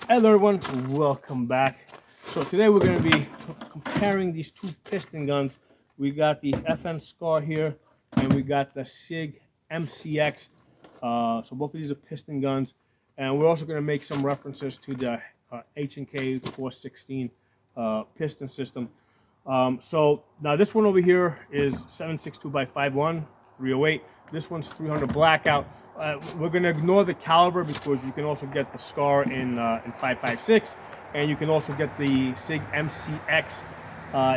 Hello everyone, welcome back. So today we're going to be comparing these two piston guns. We got the FN Scar here and we got the SIG MCX. So both of these are piston guns, and we're also going to make some references to the H&K 416 piston system. So now this one over here is 762 by 51, 308. This one's 300 blackout. We're going to ignore the caliber because you can also get the Scar in 5.56, and you can also get the SIG MCX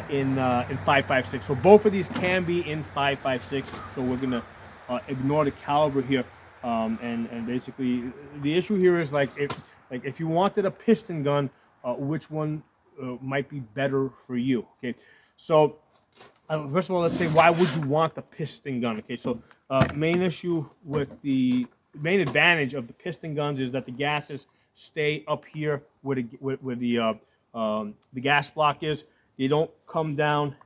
in 5.56. So both of these can be in 5.56. So we're going to ignore the caliber here, and basically the issue here is like if you wanted a piston gun, which one might be better for you? Okay, so first of all, let's say why would you want the piston gun? Okay, so main issue with the main advantage of the piston guns is that the gases stay up here where the gas block is. They don't come down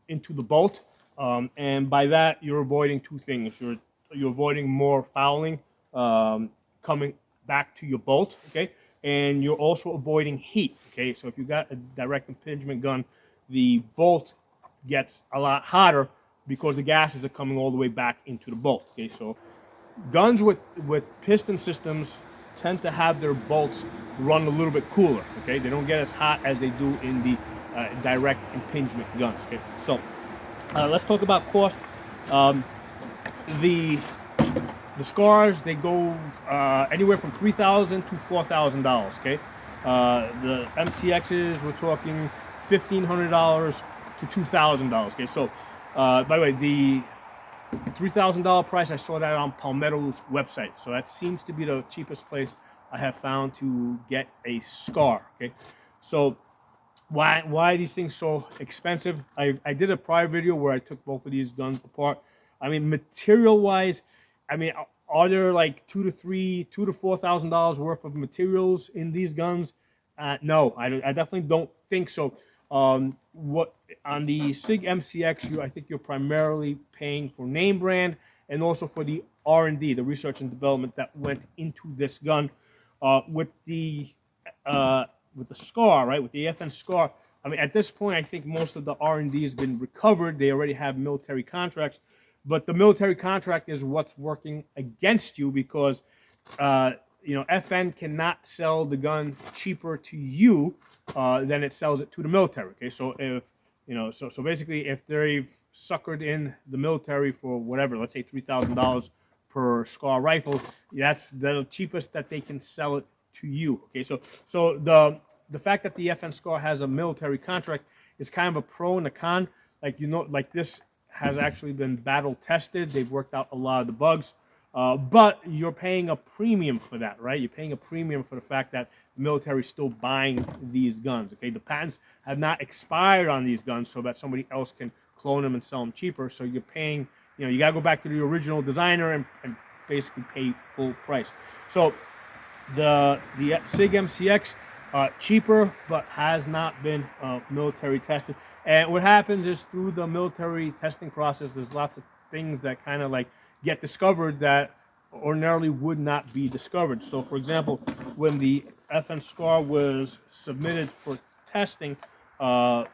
into the bolt, and by that you're avoiding two things. You're avoiding more fouling coming back to your bolt, okay, and you're also avoiding heat. Okay, so if you got a direct impingement gun, the bolt gets a lot hotter because the gases are coming all the way back into the bolt. Okay, so guns with piston systems tend to have their bolts run a little bit cooler. Okay, they don't get as hot as they do in the direct impingement guns. Okay, so let's talk about cost. The Scars, they go anywhere from $3,000 to $4,000. Okay, the MCXs, we're talking $1,500 to $2,000. Okay, so by the way, the $3,000 price, I saw that on Palmetto's website, so that seems to be the cheapest place I have found to get a Scar. Okay, so why these things so expensive? I did a prior video where I took both of these guns apart. I mean, material wise, I mean, are there like $2,000 to $4,000 worth of materials in these guns? No, I definitely don't think so. What on the SIG MCX, I think you're primarily paying for name brand and also for the R&D, the research and development that went into this gun. With the Scar, right? With the FN Scar, I mean, at this point, I think most of the R&D has been recovered. They already have military contracts, but the military contract is what's working against you because FN cannot sell the gun cheaper to you than it sells it to the military. Okay, so if so basically, if they've suckered in the military for whatever, let's say $3,000 per Scar rifle, that's the cheapest that they can sell it to you. Okay, so the fact that the FN Scar has a military contract is kind of a pro and a con. Like like this has actually been battle tested. They've worked out a lot of the bugs. But you're paying a premium for that, right? You're paying a premium for the fact that the military is still buying these guns, okay? The patents have not expired on these guns so that somebody else can clone them and sell them cheaper. So you're paying, you got to go back to the original designer and basically pay full price. So the SIG MCX, cheaper, but has not been military tested. And what happens is through the military testing process, there's lots of things that kind of like get discovered that ordinarily would not be discovered. So, for example, when the FN Scar was submitted for testing on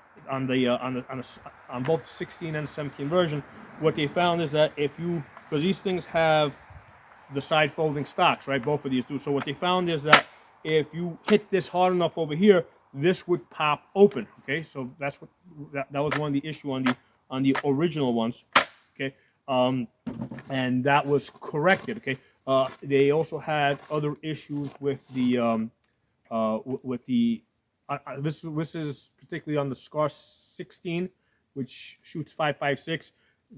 both the 16 and 17 version, what they found is that because these things have the side folding stocks, right? Both of these do. So what they found is that if you hit this hard enough over here, this would pop open. Okay, so that's what that was one of the issue on the original ones. Okay. And that was corrected. Okay. They also had other issues with the this is particularly on the Scar 16, which shoots 5.56.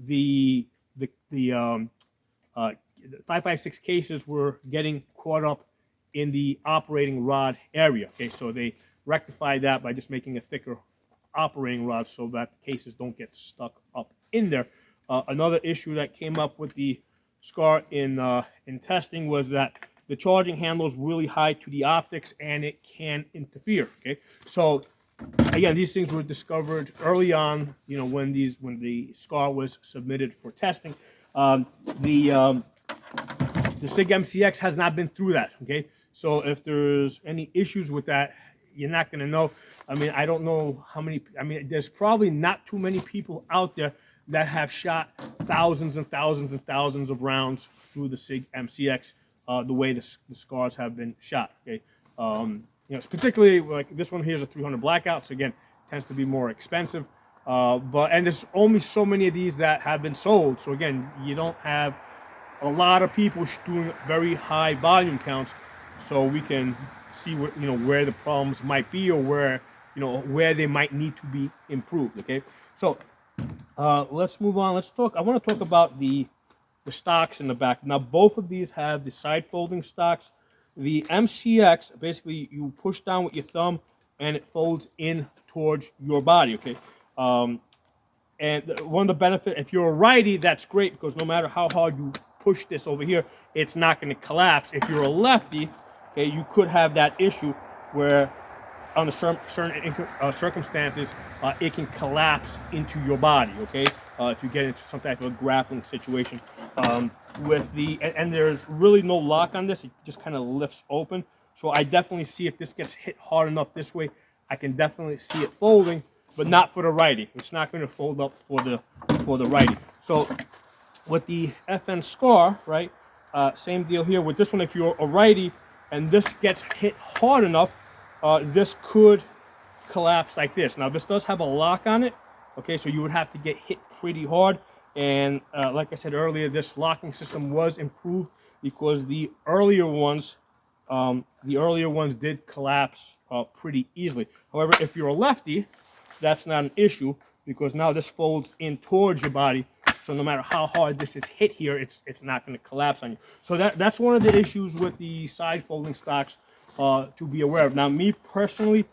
The 5.56 cases were getting caught up in the operating rod area. Okay, so they rectified that by just making a thicker operating rod so that the cases don't get stuck up in there. Another issue that came up with the Scar in testing was that the charging handle is really high to the optics and it can interfere. Okay, so again, these things were discovered early on. When the Scar was submitted for testing. The SIG MCX has not been through that. Okay, So if there's any issues with that, you're not going to know. I mean, I don't know how many. I mean, there's probably not too many people out there that have shot thousands and thousands and thousands of rounds through the SIG MCX the way the scars have been shot. Okay, you know, it's particularly like this one here is a 300 blackout, so again, tends to be more expensive. And there's only so many of these that have been sold. So again, you don't have a lot of people doing very high volume counts, so we can see what, you know, where the problems might be, or where, you know, where they might need to be improved. Okay, so let's move on. Let's talk. I want to talk about the stocks in the back. Now, both of these have the side folding stocks. The MCX, basically, you push down with your thumb, and it folds in towards your body. Okay. And one of the benefits, if you're a righty, that's great, because no matter how hard you push this over here, it's not going to collapse. If you're a lefty, okay, you could have that issue where under certain circumstances, it can collapse into your body, okay? If you get into some type of a grappling situation. And there's really no lock on this. It just kind of lifts open. So I definitely see, if this gets hit hard enough this way, I can definitely see it folding, but not for the righty. It's not going to fold up for the righty. So with the FN Scar, right, same deal here. With this one, if you're a righty and this gets hit hard enough, this could collapse like this. Now, this does have a lock on it, okay, so you would have to get hit pretty hard. And like I said earlier, this locking system was improved, because the earlier ones did collapse pretty easily. However, if you're a lefty, that's not an issue, because now this folds in towards your body. So no matter how hard this is hit here, it's not going to collapse on you. So that's one of the issues with the side folding stocks to be aware of. Now, me personally,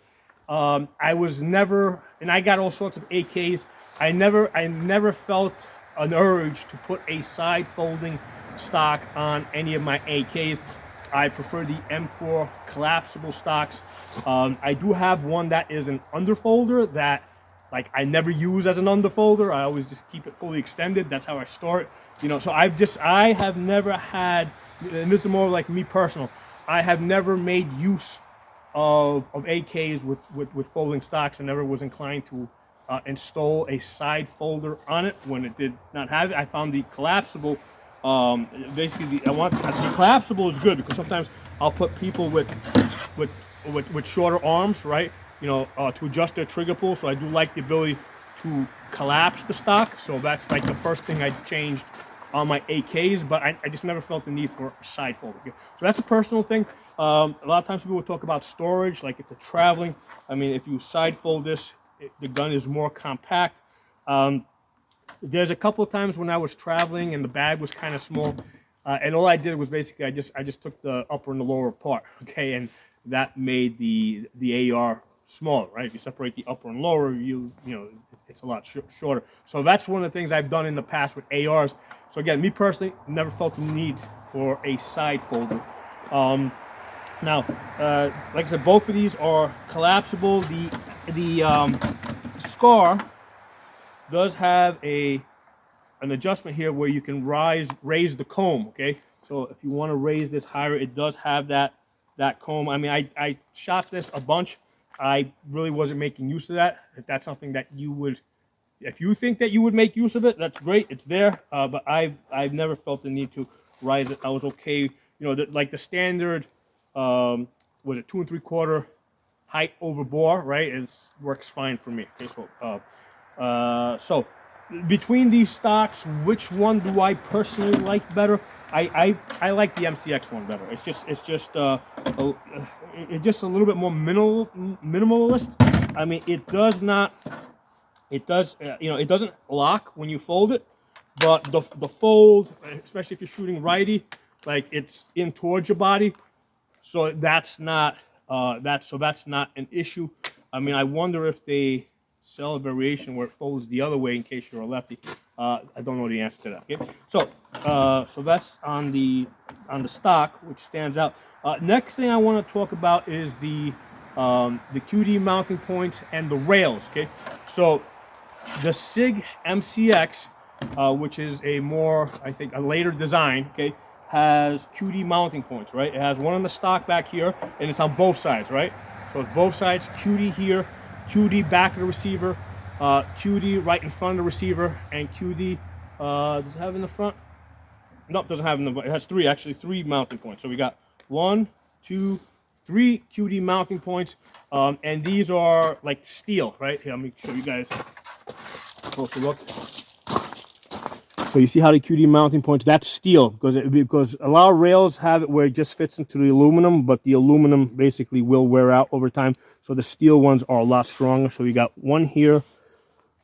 I was never, and I got all sorts of AKs. I never felt an urge to put a side folding stock on any of my AKs. I prefer the M4 collapsible stocks. I do have one that is an underfolder that, like, I never use as an underfolder. I always just keep it fully extended. That's how I store it. You know, so I have never had, and this is more like me personal, I have never made use of AKs with folding stocks. I never was inclined to install a side folder on it when it did not have it. I found the collapsible, basically the collapsible is good, because sometimes I'll put people with shorter arms, right? You know, to adjust their trigger pull. So I do like the ability to collapse the stock. So that's like the first thing I changed on my AKs, but I just never felt the need for a side folder. Okay? So that's a personal thing. A lot of times people will talk about storage, like if they're traveling. I mean, if you side fold this, the gun is more compact. There's a couple of times when I was traveling and the bag was kind of small, and all I did was basically I just took the upper and the lower apart, okay, and that made the AR smaller, right? If you separate the upper and lower, you know it's a lot shorter. So that's one of the things I've done in the past with ARs. So again, me personally, never felt the need for a side folder. Now, like I said, both of these are collapsible. The Scar does have an adjustment here where you can raise the comb. Okay, so if you want to raise this higher, it does have that comb. I mean, I shot this a bunch. I really wasn't making use of that. If that's something that you would, if you think that you would make use of it, that's great. It's there. But I've never felt the need to rise it. I was okay. You know, like the standard, was it 2 3/4 height over bore, right? Works fine for me. Okay, so between these stocks, which one do I personally like better? I like the MCX one better. It's just a little bit more minimalist. I mean, it doesn't lock when you fold it, but the fold, especially if you're shooting righty, like it's in towards your body, so that's not an issue. I mean, I wonder if they sell a variation where it folds the other way in case you're a lefty. I don't know the answer to that. Okay, so that's on the stock, which stands out. Next thing I want to talk about is the QD mounting points and the rails. Okay, so the SIG MCX, which is a more, I think, a later design. Okay, has QD mounting points, right? It has one on the stock back here, and it's on both sides, right? So it's both sides, QD here, QD back of the receiver, QD right in front of the receiver, and QD, does it have in the front? Nope, doesn't have in the front. It has three mounting points. So we got 1, 2, 3 QD mounting points, and these are like steel, right? Here, let me show you guys a closer look. So you see how the QD mounting points, that's steel, because a lot of rails have it where it just fits into the aluminum, but the aluminum basically will wear out over time. So the steel ones are a lot stronger. So we got one here,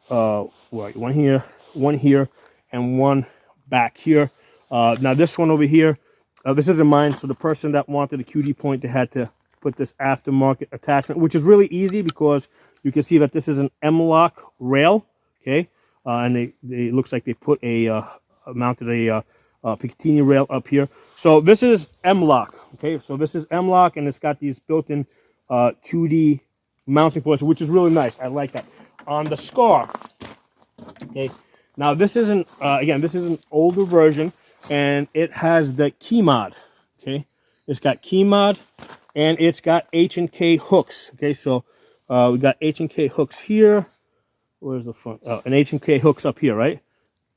one here, and one back here. Now this one over here, this isn't mine. So the person that wanted a QD point, they had to put this aftermarket attachment, which is really easy because you can see that this is an M-lock rail, okay? And it looks like they put mounted a Picatinny rail up here. So this is M-lock, okay? So this is M-lock, and it's got these built-in QD mounting points, which is really nice. I like that. On the Scar, okay? Now this isn't, again, this is an older version, and it has the key mod, okay? It's got key mod, and it's got H&K hooks, okay? So we got H&K hooks here. Where's the front? And H&K hooks up here, right?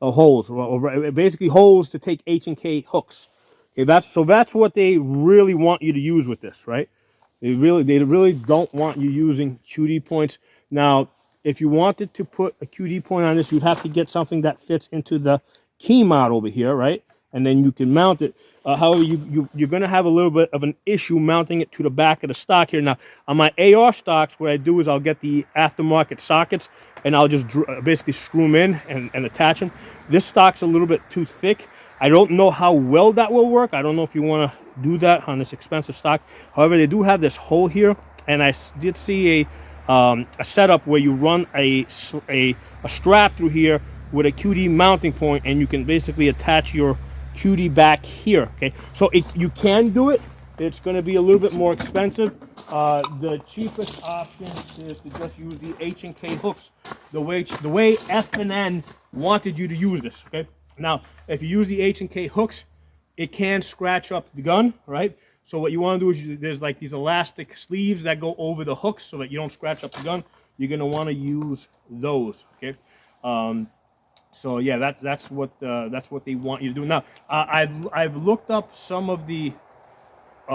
Holes, or basically holes to take H&K hooks. Okay, that's what they really want you to use with this, right? They really don't want you using QD points. Now, if you wanted to put a QD point on this, you'd have to get something that fits into the key mod over here, right? And then you can mount it. However, you're going to have a little bit of an issue mounting it to the back of the stock here. Now, on my AR stocks, what I do is I'll get the aftermarket sockets, and I'll just basically screw them in and attach them. This stock's a little bit too thick. I don't know how well that will work. I don't know if you want to do that on this expensive stock. However, they do have this hole here, and I did see a setup where you run a strap through here with a QD mounting point, and you can basically attach your QD back here, okay? So you can do it. It's going to be a little bit more expensive. The cheapest option is to just use the H&K hooks, the way F&N wanted you to use this, okay? Now, if you use the H&K hooks, it can scratch up the gun, right? So what you want to do is there's like these elastic sleeves that go over the hooks so that you don't scratch up the gun. You're going to want to use those, okay? So yeah, that's what they want you to do. Now, I've looked up some of the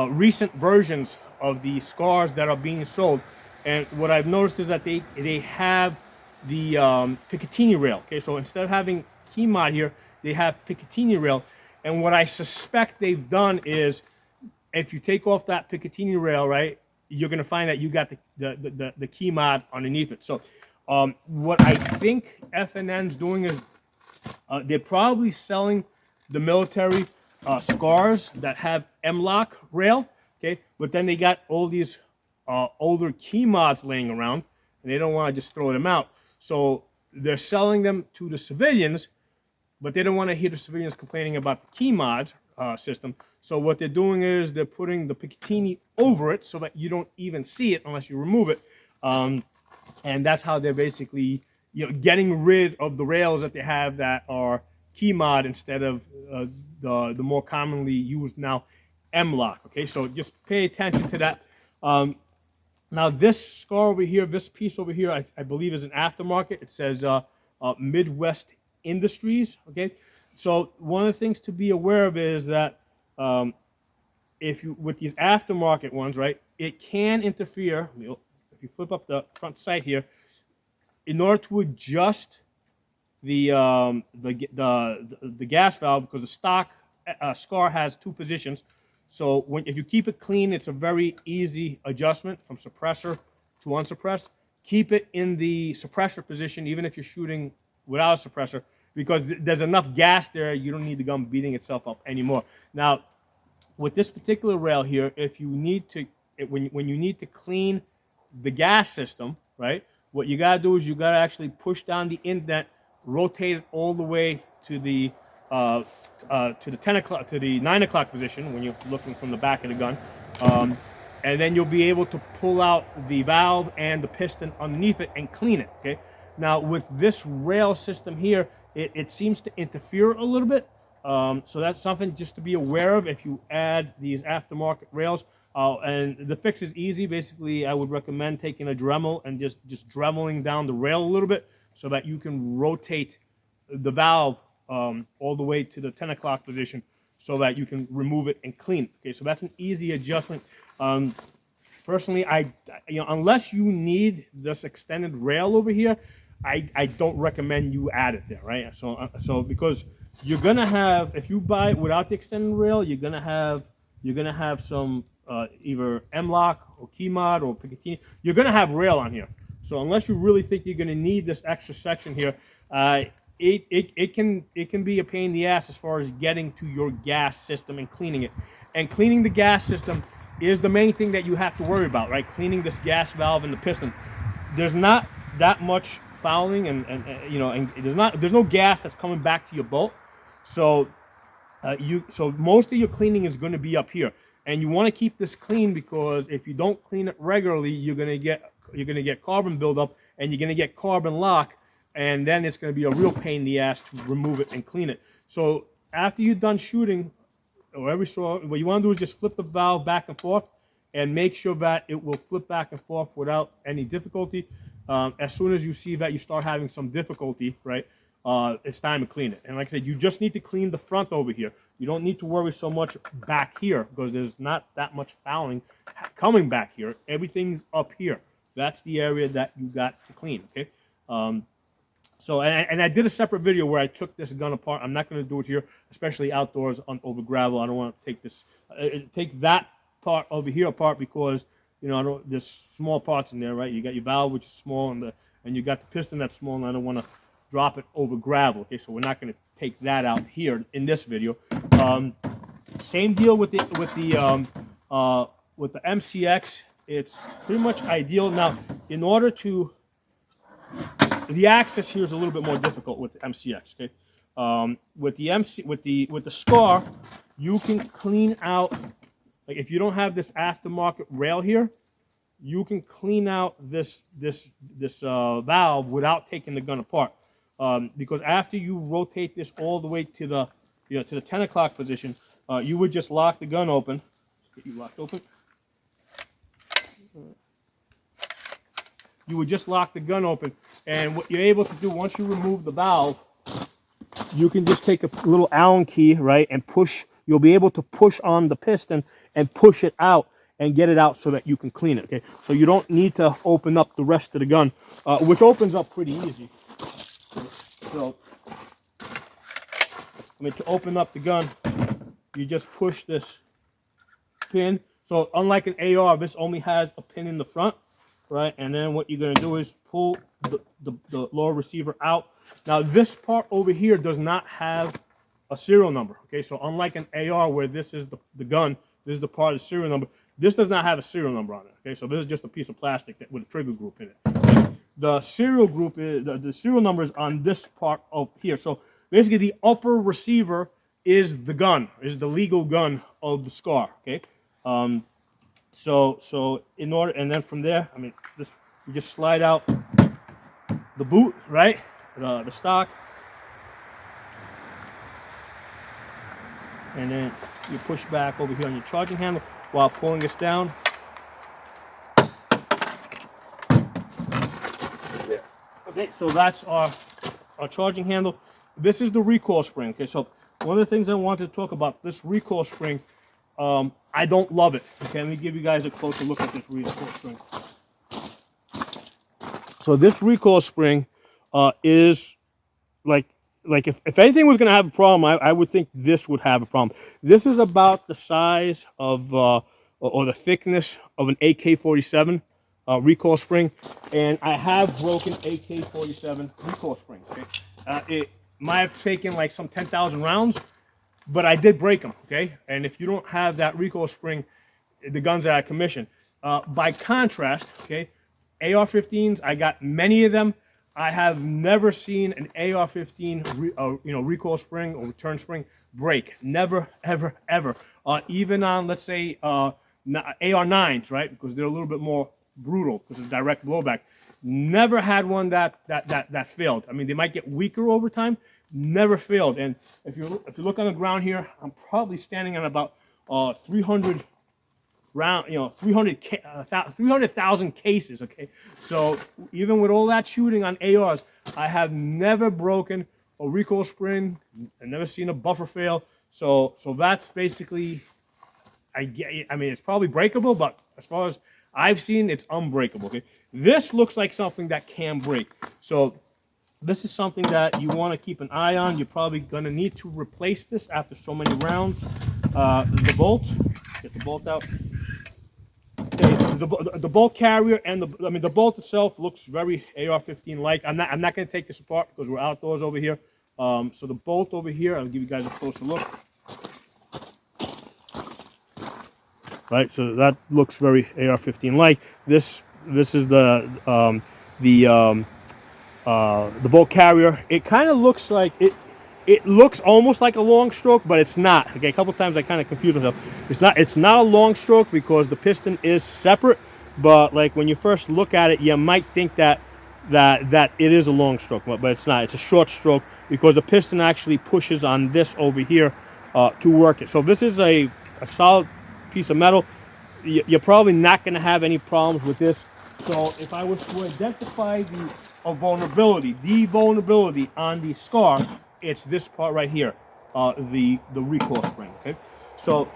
recent versions of the Scars that are being sold, and what I've noticed is that they have the Picatinny rail. Okay, so instead of having key mod here, they have Picatinny rail, and what I suspect they've done is, if you take off that Picatinny rail, right, you're gonna find that you got the key mod underneath it. So what I think F&N's doing is they're probably selling the military Scars that have M-lock rail, okay? But then they got all these older key mods laying around, and they don't want to just throw them out. So they're selling them to the civilians, but they don't want to hear the civilians complaining about the key mod system. So what they're doing is they're putting the Picatinny over it so that you don't even see it unless you remove it. And that's how they're basically, getting rid of the rails that they have that are key mod instead of the more commonly used now M-lock. Okay, so just pay attention to that. Now this Scar over here, this piece over here, I believe is an aftermarket. It says Midwest Industries. Okay, so one of the things to be aware of is that with these aftermarket ones, right, it can interfere. If you flip up the front sight here, in order to adjust the gas valve, because the stock Scar has two positions. So if you keep it clean, it's a very easy adjustment from suppressor to unsuppressed. Keep it in the suppressor position, even if you're shooting without a suppressor, because there's enough gas there, you don't need the gun beating itself up anymore. Now, with this particular rail here, if you need to, when you need to clean the gas system, right, what you gotta do is you gotta actually push down the indent, rotate it all the way to the 10 o'clock, to the 9 o'clock position when you're looking from the back of the gun, and then you'll be able to pull out the valve and the piston underneath it and clean it. Okay. Now with this rail system here, it seems to interfere a little bit. So that's something just to be aware of if you add these aftermarket rails. And the fix is easy. Basically, I would recommend taking a Dremel and just dremeling down the rail a little bit so that you can rotate the valve all the way to the 10 o'clock position so that you can remove it and clean it. Okay, so that's an easy adjustment. Personally, unless you need this extended rail over here, I don't recommend you add it there, right? So because you're gonna have, if you buy it without the extended rail, you're gonna have some either M-Lock or Keymod or Picatinny. You're gonna have rail on here. So unless you really think you're gonna need this extra section here, it can be a pain in the ass as far as getting to your gas system and cleaning it. And cleaning the gas system is the main thing that you have to worry about, right? Cleaning this gas valve and the piston. There's not that much fouling, and there's no gas that's coming back to your bolt. So so most of your cleaning is going to be up here, and you want to keep this clean because if you don't clean it regularly, you're going to get carbon buildup, and you're going to get carbon lock, and then it's going to be a real pain in the ass to remove it and clean it. So after you're done shooting, or what you want to do is just flip the valve back and forth, and make sure that it will flip back and forth without any difficulty. As soon as you see that you start having some difficulty, right, it's time to clean it. And like I said, you just need to clean the front over here. You don't need to worry so much back here because there's not that much fouling coming back here. Everything's up here. That's the area that you got to clean, okay? So I did a separate video where I took this gun apart. I'm not going to do it here, especially outdoors over gravel. I don't want to take that part over here apart because there's small parts in there, right? You got your valve, which is small, and you got the piston that's small, and I don't want to drop it over gravel. Okay, so we're not going to take that out here in this video. Same deal with the MCX. It's pretty much ideal. Now, in order to the access here is a little bit more difficult with the MCX. Okay, with the Scar, you can clean out. Like if you don't have this aftermarket rail here, you can clean out this valve without taking the gun apart. Because after you rotate this all the way to the 10 o'clock position, you would just lock the gun open. Get you locked open. You would just lock the gun open, and what you're able to do once you remove the valve, you can just take a little Allen key, right, and push. You'll be able to push on the piston and push it out and get it out so that you can clean it. Okay, so you don't need to open up the rest of the gun, which opens up pretty easy. So, to open up the gun, you just push this pin. So unlike an AR, this only has a pin in the front, right? And then what you're going to do is pull the lower receiver out. Now this part over here does not have a serial number. Okay, so unlike an AR where this is the gun, this is the part of the serial number. This does not have a serial number on it. Okay, so this is just a piece of plastic with a trigger group in it. The serial group is the serial number is on this part up here. So basically, the upper receiver is the gun, is the legal gun of the Scar. Okay, so in order, and then from there, you just slide out the boot, right, the stock, and then you push back over here on your charging handle while pulling this down. Okay, so that's our charging handle. This is the recoil spring. Okay, so one of the things I wanted to talk about, this recoil spring, I don't love it. Okay, let me give you guys a closer look at this recoil spring. So this recoil spring is like if anything was going to have a problem, I would think this would have a problem. This is about the size of or the thickness of an AK-47 recoil spring, and I have broken AK-47 recoil springs. Okay? It might have taken like some 10,000 rounds, but I did break them. Okay, and if you don't have that recoil spring, the guns that I commission. By contrast, okay, AR-15s, I got many of them. I have never seen an AR-15 recoil spring or return spring break. Never, ever, ever. Even on, let's say, AR-9s, right? Because they're a little bit more brutal because of direct blowback. Never had one that failed. I mean, they might get weaker over time, never failed. And if you look on the ground here, I'm probably standing on about 300 round, 300,000 cases. Okay, so even with all that shooting on ARs, I have never broken a recoil spring. I've never seen a buffer fail. So that's basically, I mean, it's probably breakable, but as far as I've seen, it's unbreakable. Okay, this looks like something that can break. So this is something that you want to keep an eye on. You're probably going to need to replace this after so many rounds. The bolt, get the bolt out. Okay, the bolt carrier and the bolt itself looks very AR-15 like. I'm not going to take this apart because we're outdoors over here. So the bolt over here, I'll give you guys a closer look. Right, so that looks very AR-15 like. This is the bolt carrier. It kind of looks like it looks almost like a long stroke, but it's not. Okay, a couple times I kind of confused myself. It's not a long stroke because the piston is separate, but like when you first look at it, you might think that it is a long stroke, but it's not. It's a short stroke because the piston actually pushes on this over here to work it. So this is a solid piece of metal. You're probably not going to have any problems with this. So if I was to identify the vulnerability on the scar, it's this part right here, the recoil spring. Okay, so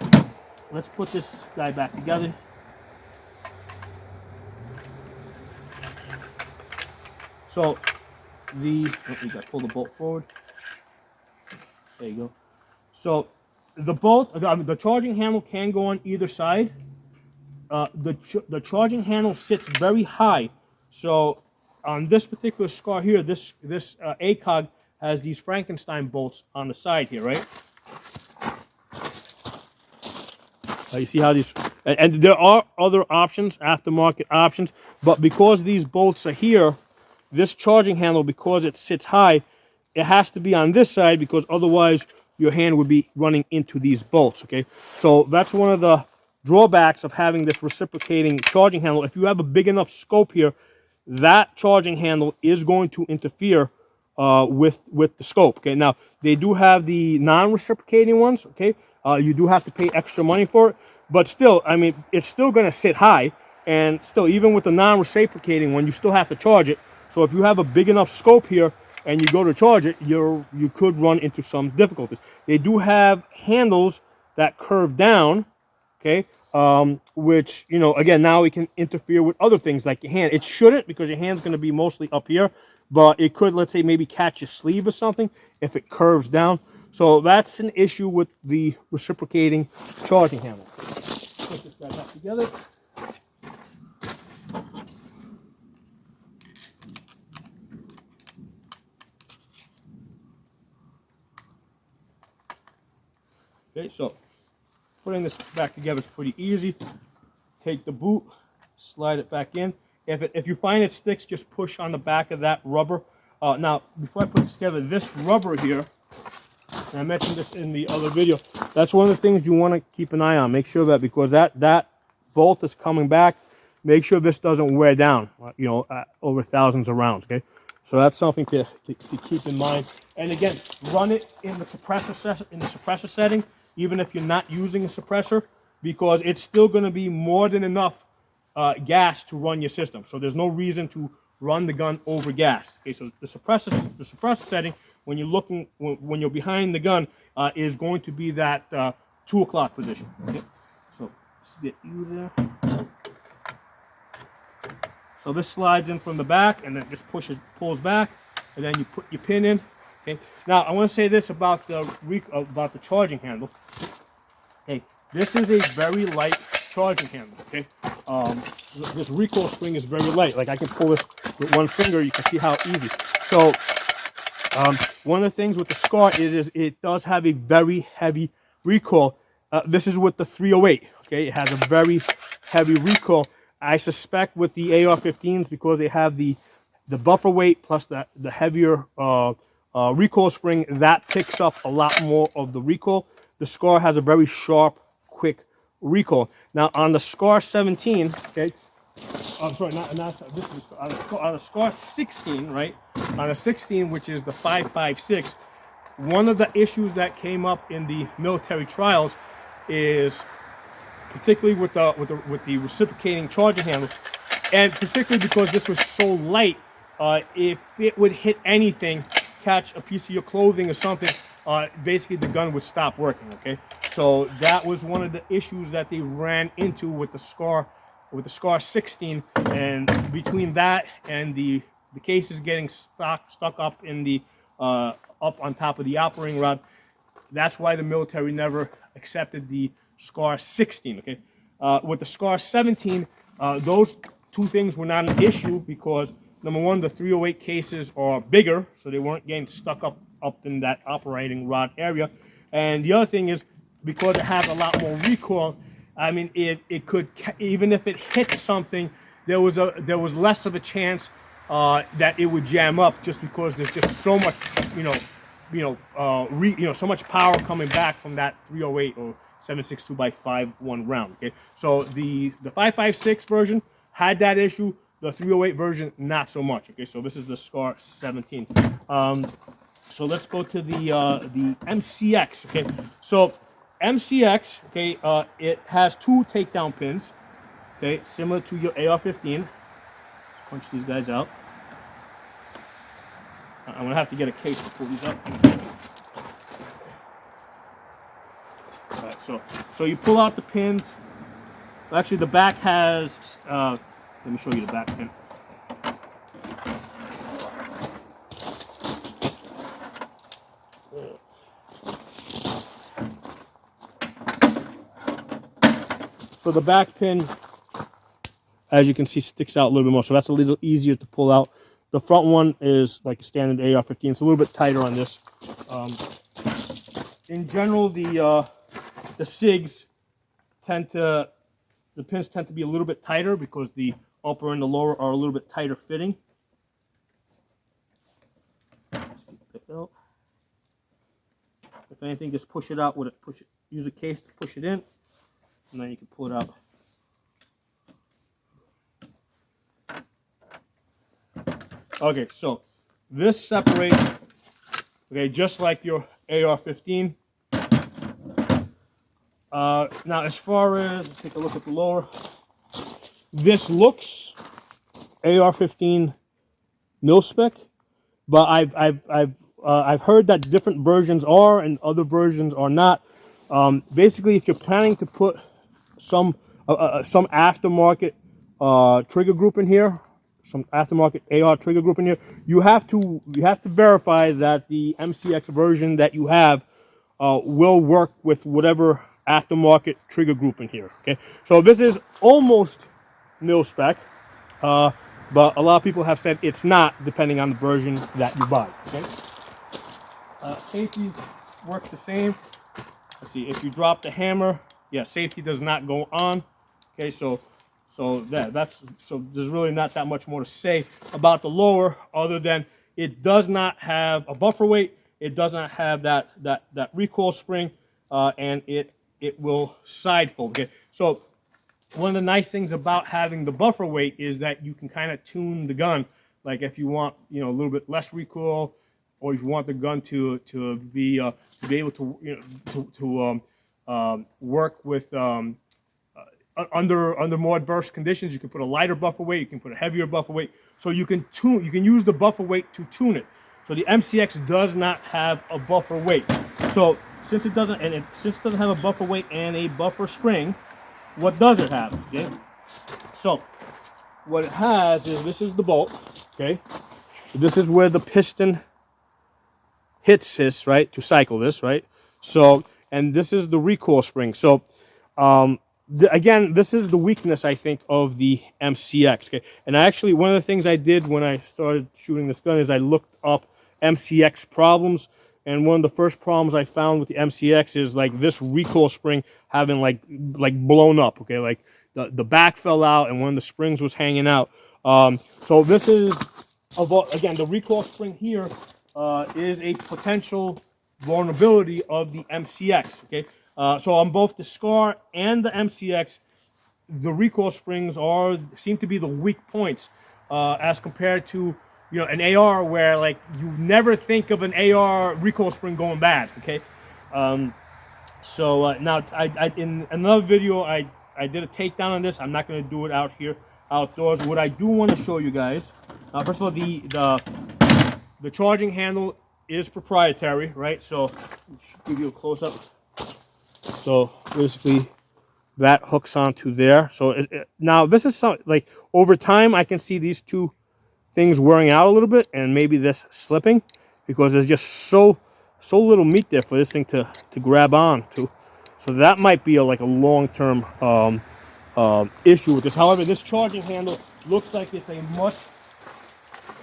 let's put this guy back together. So you got to pull the bolt forward. There you go. So the bolt, the charging handle can go on either side. The charging handle sits very high. So on this particular scar here, this ACOG has these Frankenstein bolts on the side here, right? You see how these, and there are other options, aftermarket options, but because these bolts are here, this charging handle, because it sits high, it has to be on this side because otherwise your hand would be running into these bolts, okay? So that's one of the drawbacks of having this reciprocating charging handle. If you have a big enough scope here, that charging handle is going to interfere with the scope. Okay, now they do have the non-reciprocating ones. Okay, you do have to pay extra money for it, but still, I mean, it's still going to sit high, and still, even with the non-reciprocating one, you still have to charge it. So if you have a big enough scope here and you go to charge it, you could run into some difficulties. They do have handles that curve down. Okay, which, you know, again, now it can interfere with other things like your hand. It shouldn't, because your hand's going to be mostly up here, but it could, let's say, maybe catch your sleeve or something if it curves down. So that's an issue with the reciprocating charging handle. Put this guy back together. Okay, so putting this back together is pretty easy. Take the boot, slide it back in. If you find it sticks, just push on the back of that rubber. Now, before I put this together, this rubber here, and I mentioned this in the other video, that's one of the things you want to keep an eye on. Make sure that, because that bolt is coming back, make sure this doesn't wear down, you know, over thousands of rounds, okay? So that's something to keep in mind. And again, run it in the suppressor setting, even if you're not using a suppressor, because it's still going to be more than enough gas to run your system. So there's no reason to run the gun over gas. Okay, so the suppressor setting, when you're behind the gun, is going to be that 2 o'clock position. Okay, so let's get you there. So this slides in from the back, and then just pulls back, and then you put your pin in. Okay. Now I want to say this about the charging handle. Okay, this is a very light charging handle. Okay, this recoil spring is very light. Like, I can pull this with one finger. You can see how easy. So one of the things with the Scar is it does have a very heavy recoil. This is with the 308. Okay, it has a very heavy recoil. I suspect with the AR-15s, because they have the buffer weight plus the heavier recoil spring, that picks up a lot more of the recoil. The Scar has a very sharp, quick recoil. Now on the Scar 17, okay, I'm sorry, not this is on the Scar 16, right? On a 16, which is the 5.56, one of the issues that came up in the military trials is particularly with the reciprocating charging handle, and particularly because this was so light, if it would hit anything, catch a piece of your clothing or something, basically the gun would stop working. Okay, so that was one of the issues that they ran into with the Scar 16, and between that and the cases getting stuck up in the up on top of the operating rod, that's why the military never accepted the Scar 16. Okay, with the Scar 17, those two things were not an issue because number one, the 308 cases are bigger, so they weren't getting stuck up in that operating rod area, and the other thing is because it has a lot more recoil. I mean, it could, even if it hit something, there was less of a chance that it would jam up just because there's just so much, so much power coming back from that 308 or 7.62 by 5.1 round. Okay, so the 5.56 version had that issue. The 308 version, not so much. Okay, so this is the Scar 17. So let's go to the MCX. Okay, so MCX. Okay, it has two takedown pins. Okay, similar to your AR-15. Let's punch these guys out. I'm gonna have to get a case to pull these up. All right, so you pull out the pins. Actually, the back has. Let me show you the back pin. So the back pin, as you can see, sticks out a little bit more. So that's a little easier to pull out. The front one is like a standard AR-15. It's a little bit tighter on this. In general, the SIGs the pins tend to be a little bit tighter because the upper and the lower are a little bit tighter fitting. If anything, just push it out with it. Use a case to push it in, and then you can pull it out. Okay, so this separates. Okay, just like your AR-15. Now, as far as, let's take a look at the lower. This looks AR-15 mil-spec, but I've heard that different versions are and other versions are not. Basically, if you're planning to put some aftermarket trigger group in here, some aftermarket AR trigger group in here, you have to verify that the MCX version that you have will work with whatever aftermarket trigger group in here. Okay, so this is almost mil spec, but a lot of people have said it's not, depending on the version that you buy. Okay, safeties work the same. Let's see, if you drop the hammer, yeah, safety does not go on. Okay, so there's really not that much more to say about the lower, other than it does not have a buffer weight. It does not have that recoil spring, and it will side fold. Okay, so one of the nice things about having the buffer weight is that you can kind of tune the gun. Like if you want, a little bit less recoil, or if you want the gun to be able to work with under more adverse conditions, you can put a lighter buffer weight, you can put a heavier buffer weight, so you can use the buffer weight to tune it. So the MCX does not have a buffer weight. So since it doesn't have a buffer weight and a buffer spring, what does it have? Okay, so what it has is, this is the bolt. Okay, this is where the piston hits this, right, to cycle this, right? So, and this is the recoil spring. So again, this is the weakness, I think, of the MCX. Okay, and actually, one of the things I did when I started shooting this gun is I looked up MCX problems, and one of the first problems I found with the MCX is like this recoil spring having like blown up. Okay, like the back fell out and one of the springs was hanging out. So this is, again, the recoil spring here is a potential vulnerability of the MCX. Okay, so on both the Scar and the MCX, the recoil springs seem to be the weak points as compared to you know, an AR where like you never think of an AR recoil spring going bad. Okay, now in another video I did a takedown on this. I'm not going to do it out here outdoors. What I do want to show you guys, first of all, the charging handle is proprietary, right? So let's give you a close up. So basically that hooks onto there. So now this is some, like, over time I can see these two things wearing out a little bit, and maybe this slipping, because there's just so little meat there for this thing to grab on to. So that might be like a long-term issue with this. However, this charging handle looks like it's a much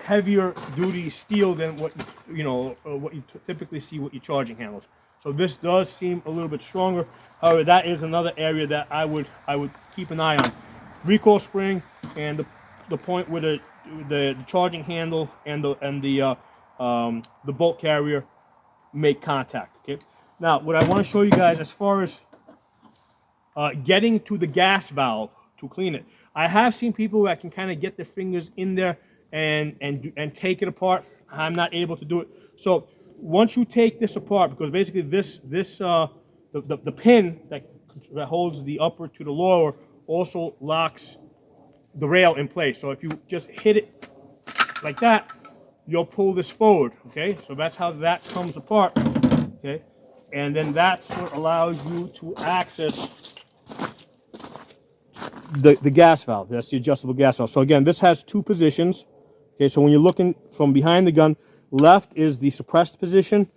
heavier duty steel than what what you typically see with your charging handles. So this does seem a little bit stronger. However, that is another area that I would keep an eye on. Recoil spring and the point where the charging handle and the bolt carrier make contact. Okay. Now, what I want to show you guys as far as getting to the gas valve to clean it, I have seen people that can kind of get their fingers in there and take it apart. I'm not able to do it. So once you take this apart, because basically the pin that holds the upper to the lower also locks the rail in place. So if you just hit it like that, you'll pull this forward. Okay, so that's how that comes apart. Okay, and then that's what allows you to access the gas valve. That's the adjustable gas valve. So again, this has two positions. Okay, so when you're looking from behind the gun, left is the suppressed position,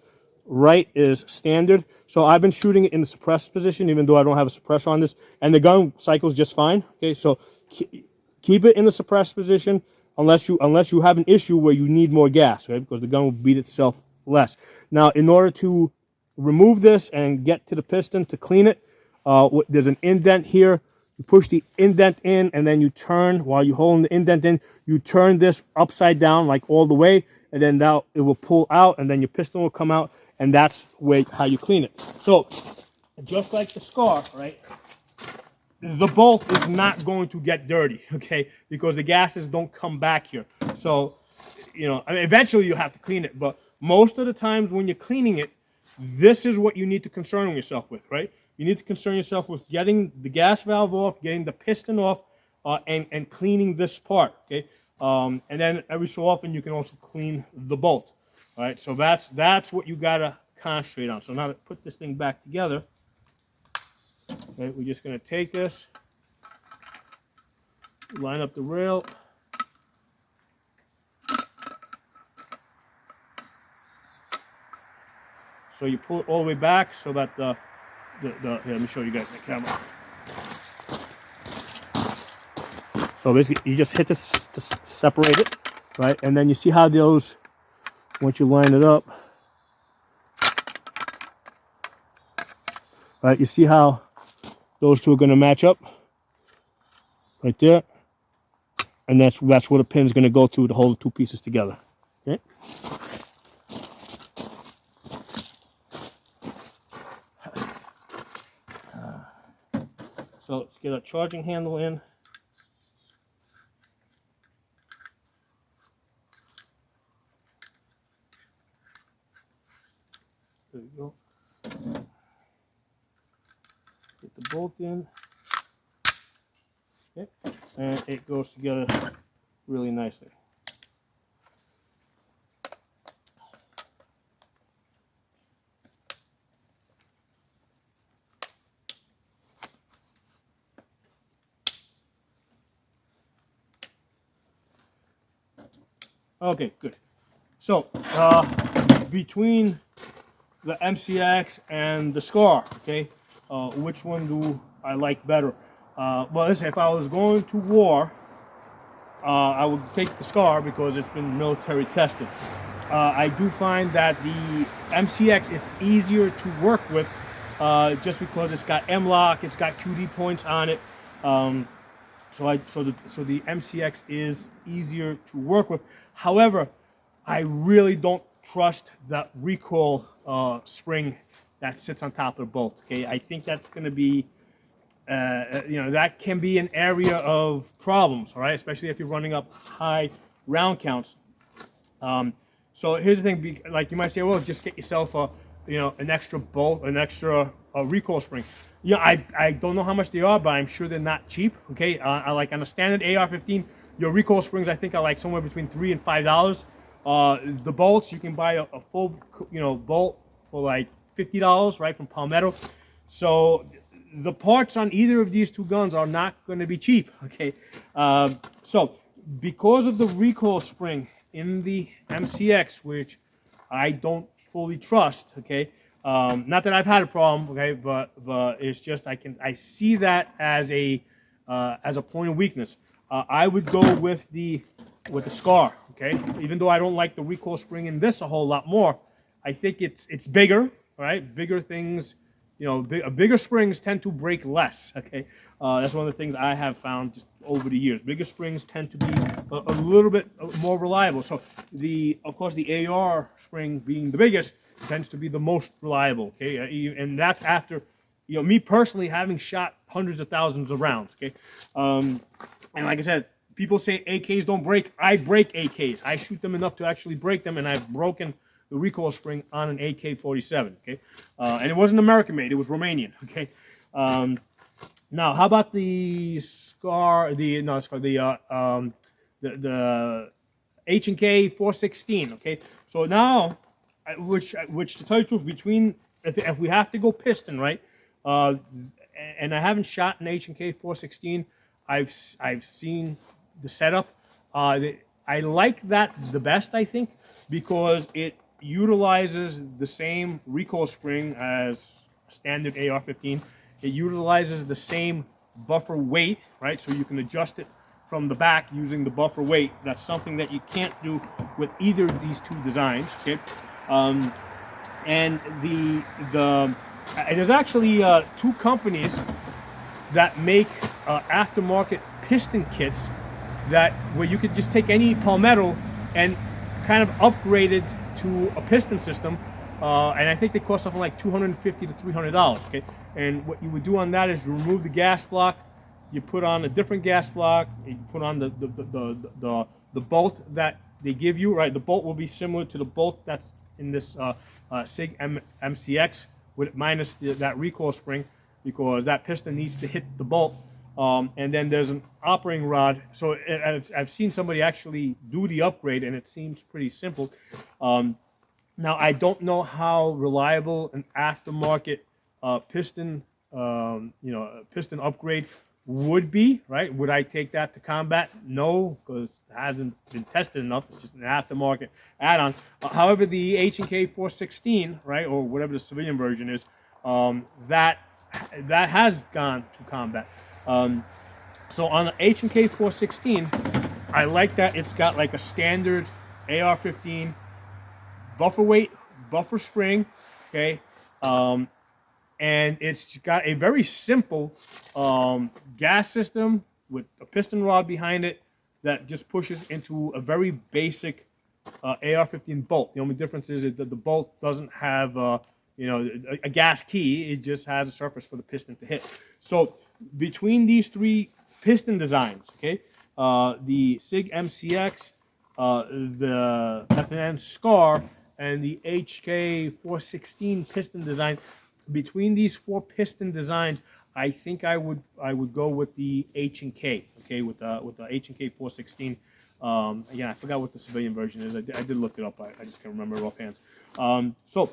right is standard. So I've been shooting it in the suppressed position, even though I don't have a suppressor on this, and the gun cycles just fine. Okay, so keep it in the suppressed position unless you have an issue where you need more gas, right? Because the gun will beat itself less. Now, in order to remove this and get to the piston to clean it, there's an indent here. You push the indent in, and then you turn, while you're holding the indent in, you turn this upside down, like all the way, and then now it will pull out, and then your piston will come out, and that's how you clean it. So, just like the scar, right, the bolt is not going to get dirty, okay, because the gases don't come back here. So, I mean, eventually you'll have to clean it, but most of the times when you're cleaning it, this is what you need to concern yourself with, right? You need to concern yourself with getting the gas valve off, getting the piston off, and cleaning this part, okay? And then every so often you can also clean the bolt, all right? So that's what you gotta concentrate on. So now to put this thing back together, okay, we're just gonna take this, line up the rail, so you pull it all the way back so that here, let me show you guys the camera. So basically, you just hit this to separate it, right? And then you see how those, once you line it up, right? You see how those two are going to match up, right there, and that's where the pin's going to go through to hold the two pieces together. Okay. So let's get a charging handle in. There you go. Get the bolt in. Okay. And it goes together really nicely. Okay, good. So, between the MCX and the Scar, okay, which one do I like better? Well, listen, if I was going to war, I would take the Scar because it's been military tested. I do find that the MCX is easier to work with, just because it's got M-lock, it's got QD points on it. So the MCX is easier to work with. However, I really don't trust that recoil spring that sits on top of the bolt. Okay, I think that's going to be, that can be an area of problems. All right, especially if you're running up high round counts. So here's the thing, like you might say, well, just get yourself a, an extra bolt, an extra recoil spring. Yeah, I don't know how much they are, but I'm sure they're not cheap. Okay, I like on a standard AR-15, your recoil springs I think are like somewhere between $3 and $5. The bolts you can buy a full, bolt for like $50, right, from Palmetto. So the parts on either of these two guns are not going to be cheap. Okay, so because of the recoil spring in the MCX, which I don't fully trust, okay, not that I've had a problem, okay, but it's just I see that as a point of weakness. I would go with the SCAR, okay, even though I don't like the recoil spring in this a whole lot more. I think it's bigger, right? Bigger things, bigger springs tend to break less. Okay, that's one of the things I have found just over the years. Bigger springs tend to be a little bit more reliable. So of course, the AR spring being the biggest tends to be the most reliable. Okay, and that's after, me personally having shot hundreds of thousands of rounds. Okay, and like I said, people say AKs don't break. I break AKs. I shoot them enough to actually break them, and I've broken the recoil spring on an AK-47, okay? And it wasn't American made, it was Romanian, okay? Now, how about the SCAR, the H&K 416, okay? So now, which to tell you the truth, between, if we have to go piston, right? And I haven't shot an H&K 416, I've seen the setup. I like that the best, I think, because it utilizes the same recoil spring as standard AR-15. It utilizes the same buffer weight, right? So you can adjust it from the back using the buffer weight. That's something that you can't do with either of these two designs, okay? And there's actually two companies that make aftermarket piston kits where you could just take any Palmetto and kind of upgrade it to a piston system, and I think they cost something like $250 to $300. Okay, and what you would do on that is you remove the gas block, you put on a different gas block, you put on the bolt that they give you. Right, the bolt will be similar to the bolt that's in this SIG MCX with minus that recoil spring, because that piston needs to hit the bolt. And then there's an operating rod. So I've seen somebody actually do the upgrade, and it seems pretty simple. Now, I don't know how reliable an aftermarket piston, piston upgrade would be, right? Would I take that to combat? No, because it hasn't been tested enough. It's just an aftermarket add-on. However, the H&K 416, right, or whatever the civilian version is, that has gone to combat. So on the H&K 416, I like that it's got like a standard AR-15 buffer weight, buffer spring, okay, and it's got a very simple gas system with a piston rod behind it that just pushes into a very basic AR-15 bolt. The only difference is that the bolt doesn't have a gas key. It just has a surface for the piston to hit. So between these three piston designs, okay, the SIG MCX, the FNN SCAR, and the HK 416 piston design, between these four piston designs, I think I would go with the H&K, okay, with the H&K 416. Again, I forgot what the civilian version is. I did look it up. I just can't remember it offhand. So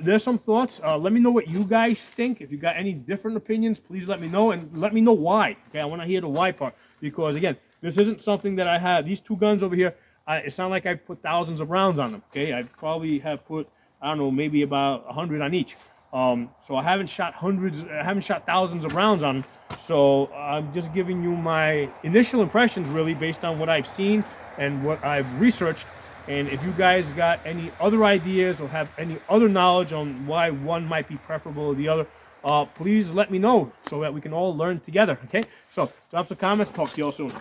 there's some thoughts. Let me know what you guys think. If you got any different opinions, please let me know, and let me know why. Okay, I want to hear the why part, because again, this isn't something that I have. These two guns over here, it's not like I've put thousands of rounds on them. Okay, I probably have put, I don't know, maybe about 100 on each. So I haven't shot thousands of rounds on them. So I'm just giving you my initial impressions, really, based on what I've seen and what I've researched. And if you guys got any other ideas or have any other knowledge on why one might be preferable to the other, please let me know so that we can all learn together, okay? So drop some comments. Talk to you all soon.